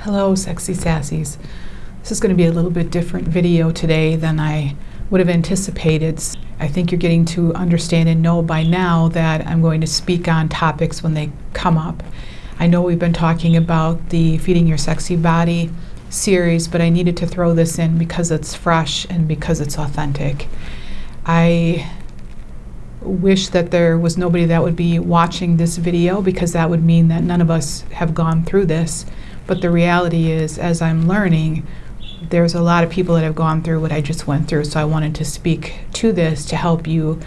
Hello, sexy sassies. This is going to be a little bit different video today than I would have anticipated. I think you're getting to understand and know by now that I'm going to speak on topics when they come up. I know we've been talking about the Feeding Your Sexy Body series, but I needed to throw this in because it's fresh and because it's authentic. I wish that there was nobody that would be watching this video, because that would mean that none of us have gone through this. But the reality is, as I'm learning, there's a lot of people that have gone through what I just went through. So I wanted to speak to this to help you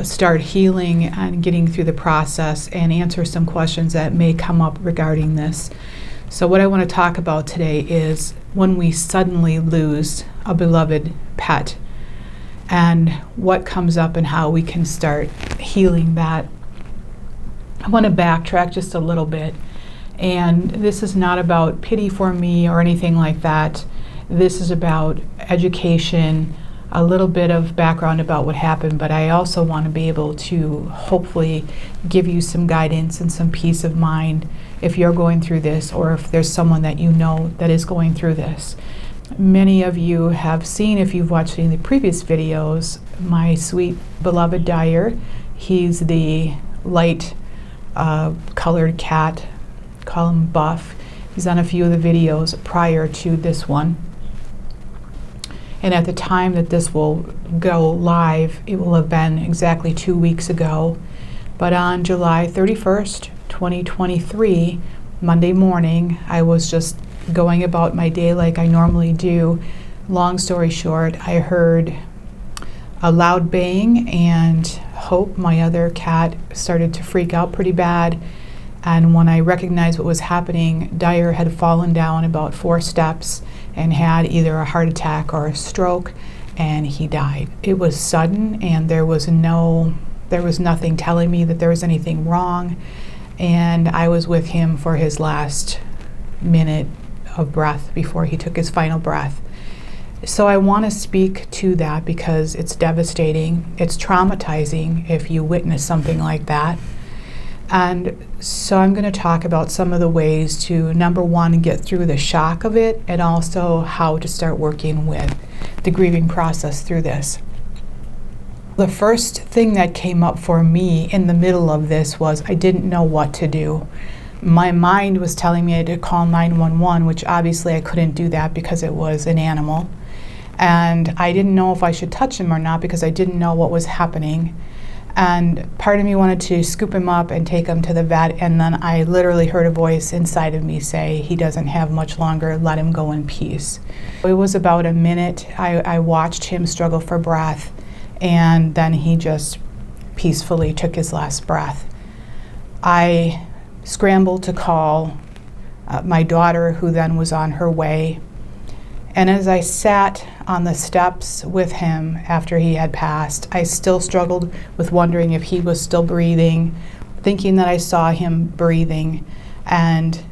start healing and getting through the process and answer some questions that may come up regarding this. So what I want to talk about today is when we suddenly lose a beloved pet and what comes up and how we can start healing that. I want to backtrack just a little bit. And this is not about pity for me or anything like that. This is about education, a little bit of background about what happened, but I also want to be able to hopefully give you some guidance and some peace of mind if you're going through this, or if there's someone that you know that is going through this. Many of you have seen, if you've watched any of the previous videos, my sweet beloved Dyer. He's the light colored cat. Call him Buff. He's on a few of the videos prior to this one. And at the time that this will go live, it will have been exactly 2 weeks ago. But on July 31st, 2023, Monday morning, I was just going about my day like I normally do. Long story short, I heard a loud bang, and Hope, my other cat, started to freak out pretty bad. And when I recognized what was happening, Dyer had fallen down about 4 steps and had either a heart attack or a stroke, and he died. It was sudden, and there was nothing telling me that there was anything wrong. And I was with him for his last minute of breath before he took his final breath. So I want to speak to that because it's devastating. It's traumatizing if you witness something like that. And so I'm going to talk about some of the ways to, number one, get through the shock of it, and also how to start working with the grieving process through this. The first thing that came up for me in the middle of this was I didn't know what to do. My mind was telling me I had to call 911, which obviously I couldn't do that because it was an animal. And I didn't know if I should touch him or not because I didn't know what was happening. And part of me wanted to scoop him up and take him to the vet, and then I literally heard a voice inside of me say, he doesn't have much longer, let him go in peace. It was about a minute. I watched him struggle for breath, and then he just peacefully took his last breath. I scrambled to call my daughter, who then was on her way. And as I sat on the steps with him after he had passed, I still struggled with wondering if he was still breathing, thinking that I saw him breathing, and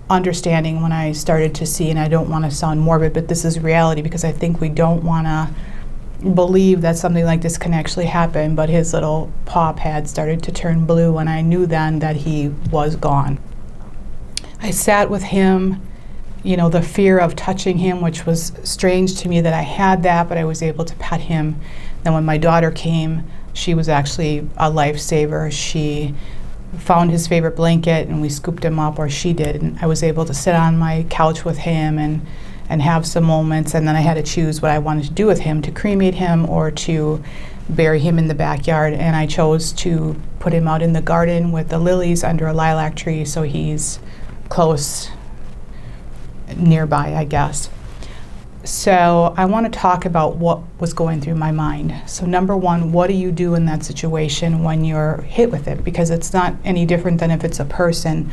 understanding when I started to see, and I don't want to sound morbid, but this is reality because I think we don't want to believe that something like this can actually happen, but his little paw pad started to turn blue, and I knew then that he was gone. I sat with him. You know, the fear of touching him, which was strange to me that I had that, but I was able to pet him. Then when my daughter came, she was actually a lifesaver. She found his favorite blanket and we scooped him up, or she did, and I was able to sit on my couch with him and have some moments. And then I had to choose what I wanted to do with him, to cremate him or to bury him in the backyard. And I chose to put him out in the garden with the lilies under a lilac tree, so he's close nearby, I guess. So I want to talk about what was going through my mind. So number one, what do you do in that situation when you're hit with it? Because it's not any different than if it's a person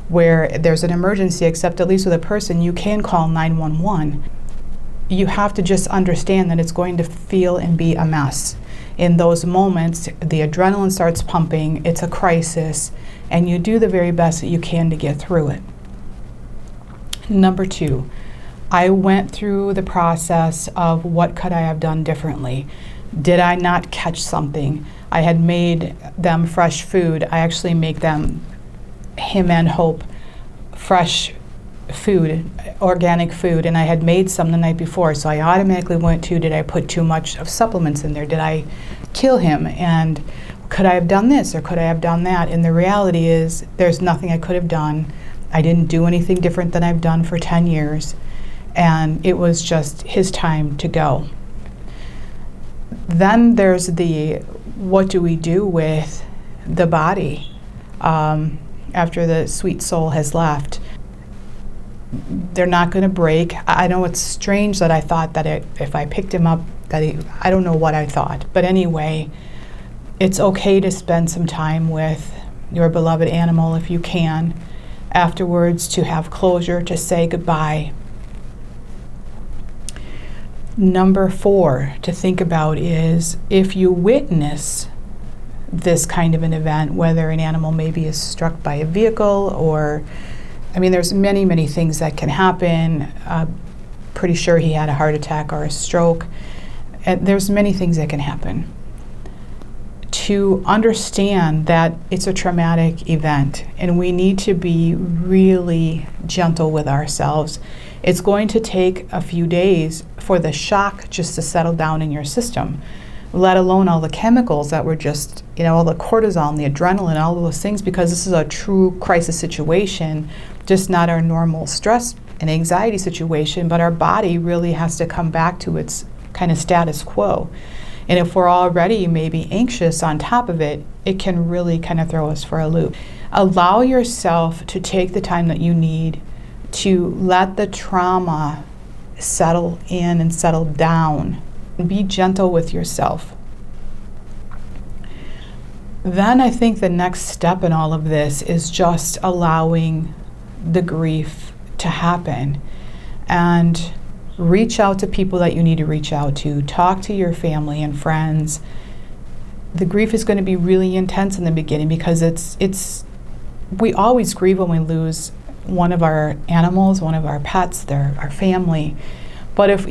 where there's an emergency, except at least with a person, you can call 911. You have to just understand that it's going to feel and be a mess. In those moments, the adrenaline starts pumping, it's a crisis, and you do the very best that you can to get through it. Number two, I went through the process of what could I have done differently. Did I not catch something? I had made them fresh food. I actually make them, him and Hope, fresh food, organic food, and I had made some the night before, so I automatically went to, did I put too much of supplements in there? Did I kill him? And could I have done this or could I have done that? And the reality is there's nothing I could have done. I didn't do anything different than I've done for 10 years, and it was just his time to go. Then there's the, what do we do with the body after the sweet soul has left? They're not going to break. I know it's strange that I thought that if I picked him up, I don't know what I thought. But anyway, it's okay to spend some time with your beloved animal if you can. Afterwards, to have closure, to say goodbye. Number 4 to think about is if you witness this kind of an event, whether an animal maybe is struck by a vehicle or, I mean, there's many, many things that can happen. Pretty sure he had a heart attack or a stroke. And there's many things that can happen. To understand that it's a traumatic event and we need to be really gentle with ourselves. It's going to take a few days for the shock just to settle down in your system, let alone all the chemicals that were just, all the cortisol and the adrenaline, all of those things, because this is a true crisis situation, just not our normal stress and anxiety situation, but our body really has to come back to its kind of status quo. And if we're already maybe anxious on top of it, it can really kind of throw us for a loop. Allow yourself to take the time that you need to let the trauma settle in and settle down. And be gentle with yourself. Then I think the next step in all of this is just allowing the grief to happen and reach out to people that you need to reach out to. Talk to your family and friends. The grief is going to be really intense in the beginning because we always grieve when we lose one of our animals, one of our pets, our family. But if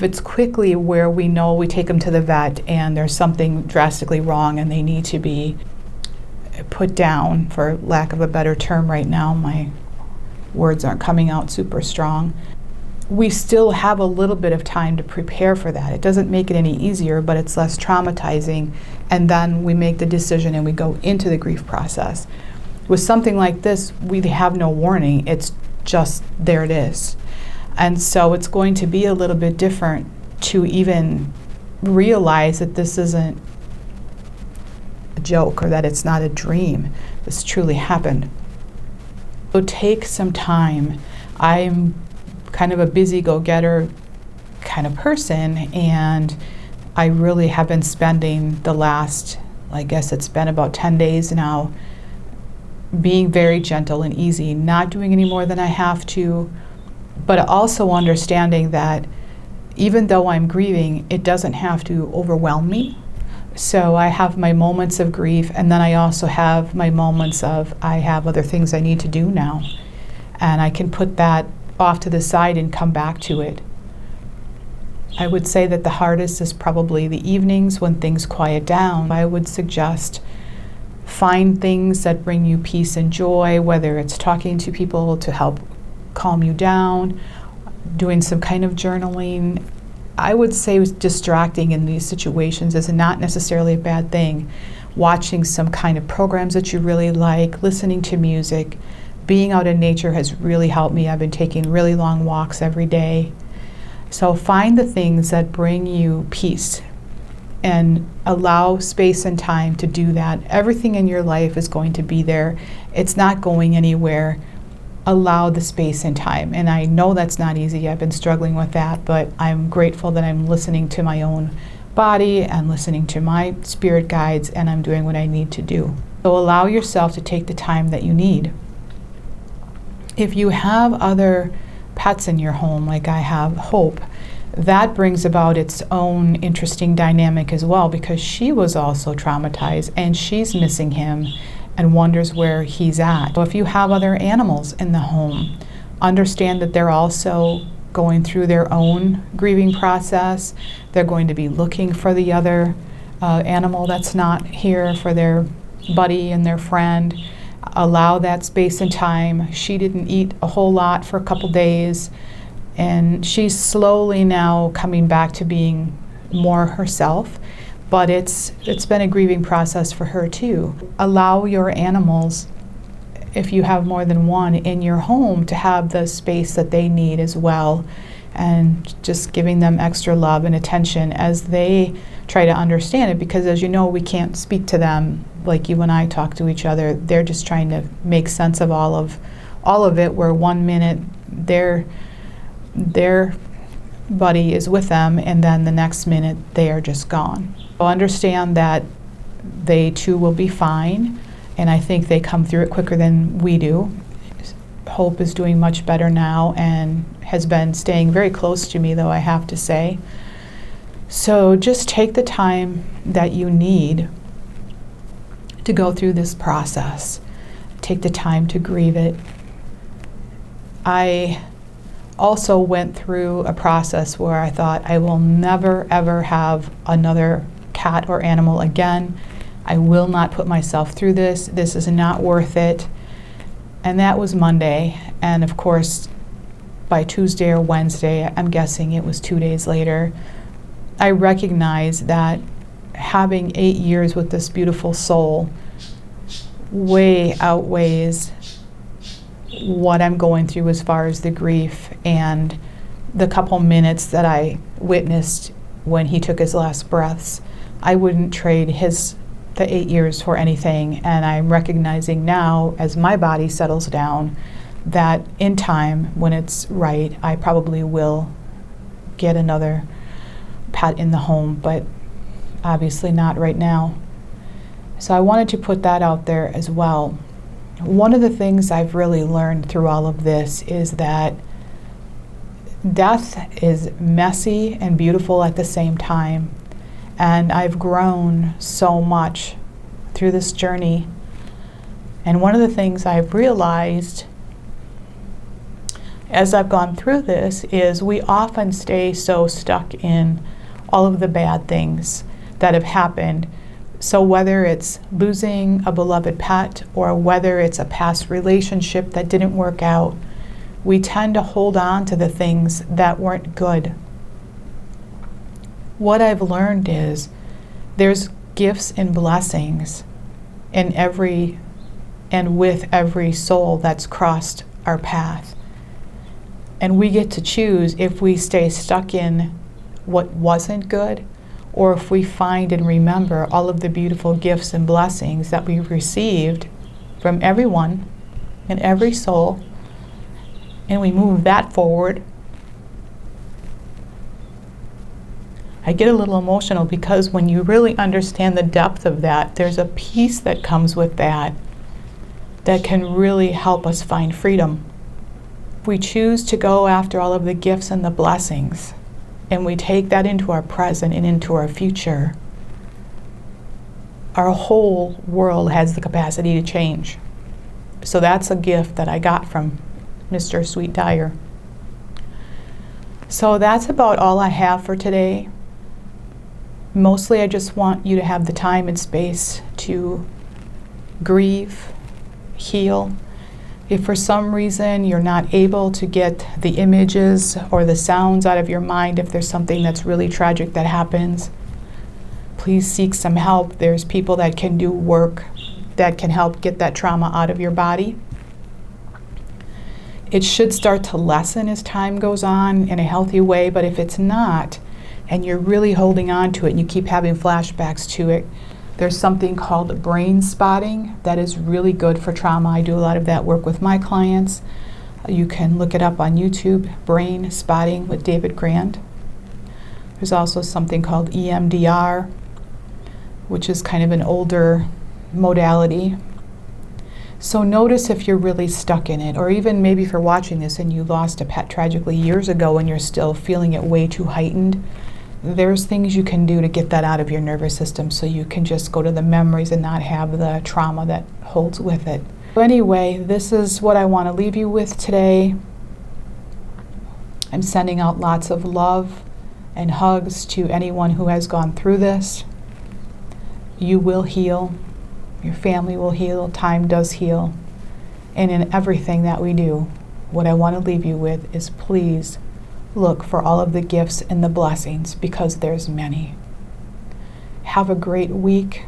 it's quickly where we know we take them to the vet and there's something drastically wrong and they need to be put down, for lack of a better term right now, my words aren't coming out super strong, we still have a little bit of time to prepare for that. It doesn't make it any easier, but it's less traumatizing, and then we make the decision and we go into the grief process. With something like this, we have no warning. It's just, there it is. And so it's going to be a little bit different to even realize that this isn't a joke or that it's not a dream. This truly happened. So take some time. I'm kind of a busy go-getter kind of person, and I really have been spending the last, I guess it's been about 10 days now, being very gentle and easy, not doing any more than I have to, but also understanding that even though I'm grieving, it doesn't have to overwhelm me. So I have my moments of grief, and then I also have my moments of, I have other things I need to do now. And I can put that off to the side and come back to it. I would say that the hardest is probably the evenings when things quiet down. I would suggest find things that bring you peace and joy, whether it's talking to people to help calm you down, doing some kind of journaling. I would say distracting in these situations is not necessarily a bad thing. Watching some kind of programs that you really like, listening to music, being out in nature has really helped me. I've been taking really long walks every day. So find the things that bring you peace and allow space and time to do that. Everything in your life is going to be there. It's not going anywhere. Allow the space and time. And I know that's not easy. I've been struggling with that, but I'm grateful that I'm listening to my own body and listening to my spirit guides, and I'm doing what I need to do. So allow yourself to take the time that you need. If you have other pets in your home, like I have Hope, that brings about its own interesting dynamic as well, because she was also traumatized and she's missing him and wonders where he's at. So if you have other animals in the home, understand that they're also going through their own grieving process. They're going to be looking for the other animal that's not here, for their buddy and their friend. allow that space and time. She didn't eat a whole lot for a couple days, and she's slowly now coming back to being more herself, but it's been a grieving process for her too. Allow your animals, if you have more than one in your home, to have the space that they need as well, and just giving them extra love and attention as they try to understand it, because as you know, we can't speak to them like you and I talk to each other. They're just trying to make sense of all of it, where 1 minute their buddy is with them and then the next minute they are just gone. So understand that they too will be fine, and I think they come through it quicker than we do. Hope is doing much better now and has been staying very close to me, though, I have to say. So just take the time that you need to go through this process. Take the time to grieve it. I also went through a process where I thought, I will never ever have another cat or animal again. I will not put myself through this. This is not worth it. And that was Monday. And of course, by Tuesday or Wednesday, I'm guessing it was 2 days later, I recognized that having 8 years with this beautiful soul way outweighs what I'm going through as far as the grief and the couple minutes that I witnessed when he took his last breaths. I wouldn't trade the 8 years for anything, and I'm recognizing now, as my body settles down, that in time, when it's right, I probably will get another pet in the home, but obviously not right now. So I wanted to put that out there as well. One of the things I've really learned through all of this is that death is messy and beautiful at the same time. And I've grown so much through this journey. And one of the things I've realized as I've gone through this is we often stay so stuck in all of the bad things that have happened. So whether it's losing a beloved pet or whether it's a past relationship that didn't work out, we tend to hold on to the things that weren't good. What I've learned is there's gifts and blessings in every and with every soul that's crossed our path. And we get to choose if we stay stuck in what wasn't good, or if we find and remember all of the beautiful gifts and blessings that we've received from everyone and every soul, and we move that forward. I get a little emotional because when you really understand the depth of that, there's a peace that comes with that that can really help us find freedom. If we choose to go after all of the gifts and the blessings, and we take that into our present and into our future, our whole world has the capacity to change. So that's a gift that I got from Mr. Sweet Dyer. So that's about all I have for today. Mostly I just want you to have the time and space to grieve, heal. If for some reason you're not able to get the images or the sounds out of your mind, if there's something that's really tragic that happens, please seek some help. There's people that can do work that can help get that trauma out of your body. It should start to lessen as time goes on in a healthy way, but if it's not, and you're really holding on to it and you keep having flashbacks to it, there's something called brainspotting that is really good for trauma. I do a lot of that work with my clients. You can look it up on YouTube, Brainspotting with David Grant. There's also something called EMDR, which is kind of an older modality. So notice if you're really stuck in it, or even maybe if you're watching this and you lost a pet tragically years ago and you're still feeling it way too heightened, there's things you can do to get that out of your nervous system so you can just go to the memories and not have the trauma that holds with it. So anyway, this is what I want to leave you with today. I'm sending out lots of love and hugs to anyone who has gone through this. You will heal. Your family will heal. Time does heal. And in everything that we do, what I want to leave you with is please look for all of the gifts and the blessings, because there's many. Have a great week.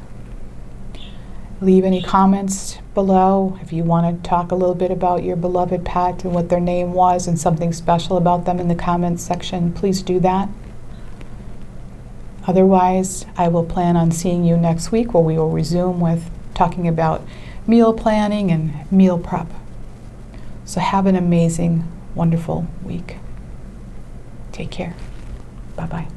Leave any comments below if you want to talk a little bit about your beloved pet and what their name was and something special about them in the comments section. Please do that. Otherwise, I will plan on seeing you next week, where we will resume with talking about meal planning and meal prep. So have an amazing, wonderful week. Take care. Bye-bye.